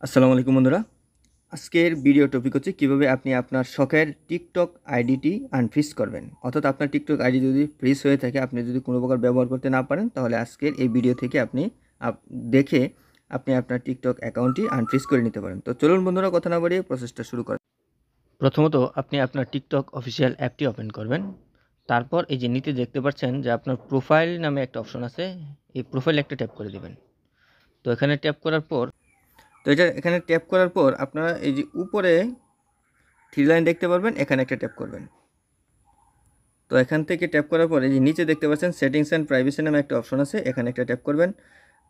আসসালামু আলাইকুম বন্ধুরা। আজকের ভিডিও টপিক হচ্ছে কিভাবে আপনি আপনার শখের টিকটক আইডিটি আনফ্রিজ করবেন। অর্থাৎ আপনার টিকটক আইডি যদি ফ্রিজ হয়ে থাকে, আপনি যদি কোনো প্রকার ব্যবহার করতে না পারেন, তাহলে আজকের এই ভিডিও থেকে আপনি দেখে আপনি আপনার টিকটক অ্যাকাউন্টটি আনফ্রিজ করে নিতে পারেন। তো চলুন বন্ধুরা, কথা না বাড়িয়ে প্রসেসটা শুরু করেন। প্রথমত আপনি আপনার টিকটক অফিসিয়াল অ্যাপটি ওপেন করবেন। তারপর এই যে নিচে দেখতে পাচ্ছেন যে আপনার প্রোফাইল নামে একটা অপশন আছে, এই প্রোফাইল একটা ট্যাপ করে দেবেন। তো এখানে ট্যাপ করার পর এখানে ট্যাপ করার পর আপনারা এই যে উপরে থ্রি লাইন দেখতে পারবেন, এখানে একটা ট্যাপ করবেন। তো এখান থেকে ট্যাপ করার পর এই যে নিচে দেখতে পাচ্ছেন সেটিংস অ্যান্ড প্রাইভেসি নামে একটা অপশন আছে, এখানে একটা ট্যাপ করবেন।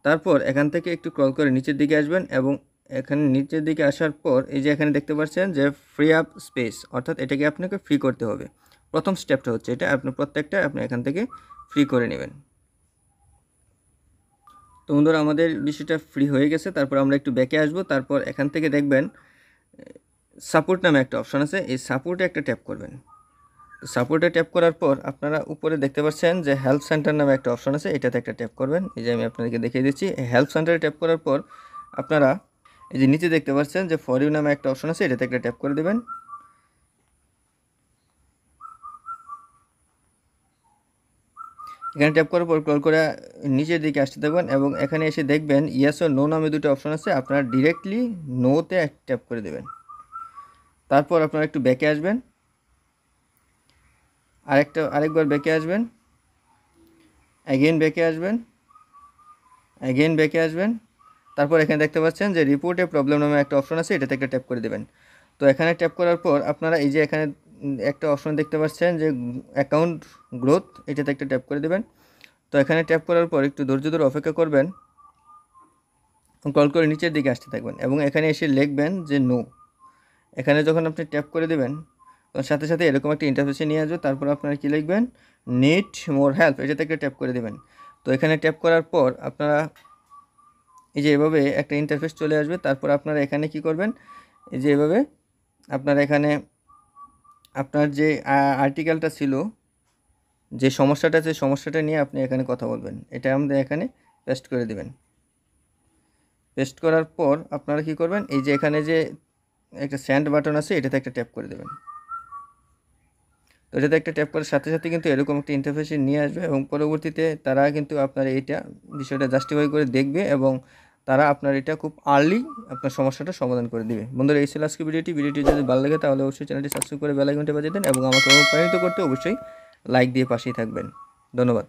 তারপর এখান থেকে একটু স্ক্রল করে নিচের দিকে আসবেন এবং এখানে নিচের দিকে আসার পর এই যে এখানে দেখতে পাচ্ছেন যে ফ্রি আপ স্পেস, অর্থাৎ এটাকে আপনাকে ফ্রি করতে হবে। প্রথম স্টেপটা হচ্ছে এটা, আপনি প্রত্যেকটা আপনি এখান থেকে ফ্রি করে নেবেন। তো বন্ধুরা, আমাদের বিষয়টা ফ্রি হয়ে গেছে। তারপর আমরা একটু ব্যাকে আসবো। তারপর এখান থেকে দেখবেন সাপোর্ট নামে একটা অপশন আছে, এই সাপোর্টে একটা ট্যাপ করবেন। সাপোর্টে ট্যাপ করার পর আপনারা উপরে দেখতে পাচ্ছেন যে হেল্প সেন্টার নামে একটা অপশন আছে, এটাতে একটা ট্যাপ করবেন। এই যে আমি আপনাদেরকে দেখিয়ে দিচ্ছি, হেল্প সেন্টারে ট্যাপ করার পর আপনারা এই যে নিচে দেখতে পাচ্ছেন যে ফর ইউ নামে একটা অপশন আছে, এটাতে একটা ট্যাপ করে দেবেন। এখানে ট্যাপ করার পর স্ক্রল করে নিচের দিকে আসতে থাকবেন এবং এখানে এসে দেখবেন ইয়েস ও নো নামে দুটো অপশন আছে, আপনারা ডিরেক্টলি নোতে ট্যাপ করে দেবেন। তারপর আপনারা একটু ব্যাকে আসবেন, আরেকবার ব্যাকে আসবেন, অ্যাগেন ব্যাকে আসবেন, অ্যাগেন ব্যাকে আসবেন। তারপর এখানে দেখতে পাচ্ছেন যে রিপোর্টে প্রবলেম নামে একটা অপশন আছে, এটাতে একটা ট্যাপ করে দেবেন। তো এখানে ট্যাপ করার পর আপনারা এই যে এখানে একটা অপশন দেখতে পাচ্ছেন যে অ্যাকাউন্ট গ্রোথ, এটাতে একটা ট্যাপ করে দেবেন। তো এখানে ট্যাপ করার পর একটু ধৈর্য ধরে অপেক্ষা করবেন, কল করে নিচের দিকে আসতে থাকবেন এবং এখানে এসে লিখবেন যে নো। এখানে যখন আপনি ট্যাপ করে দেবেন তখন সাথে সাথে এরকম একটা ইন্টারফেসে নিয়ে আসবে। তারপর আপনারা কী লিখবেন, নিড মোর হেল্প, এটাতে একটা ট্যাপ করে দেবেন। তো এখানে ট্যাপ করার পর আপনারা এই যে এভাবে একটা ইন্টারফেস চলে আসবে। তারপর আপনারা এখানে কি করবেন, এই যে এভাবে আপনারা এখানে আপনার যে আর্টিকেলটা ছিল, যে সমস্যাটা আছে, সমস্যাটা নিয়ে আপনি এখানে কথা বলবেন। এটা আমাদের এখানে পেস্ট করে দেবেন। পেস্ট করার পর আপনারা কি করবেন, এই যে এখানে যে একটা সেন্ড বাটন আছে, এটাতে একটা ট্যাপ করে দেবেন। তো এটাতে একটা ট্যাপ করার সাথে সাথে কিন্তু এরকম একটা ইন্টারফেসে নিয়ে আসবে এবং পরবর্তীতে তারা কিন্তু আপনার এইটা বিষয়টা জাস্টিফাই করে দেখবে এবং তারা আপনার এটা খুব আর্লি আপনার সমস্যাটা সমাধান করে দেবে। বন্ধুরা, এই ছিল আজকে ভিডিওটি যদি ভালো লাগে তাহলে অবশ্যই চ্যানেলটি সাবস্ক্রাইব করে বেল আইকনটি বাজিয়ে দেন এবং আমাকে অনুপ্রাণিত করতে অবশ্যই লাইক দিয়ে পাশেই থাকবেন। ধন্যবাদ।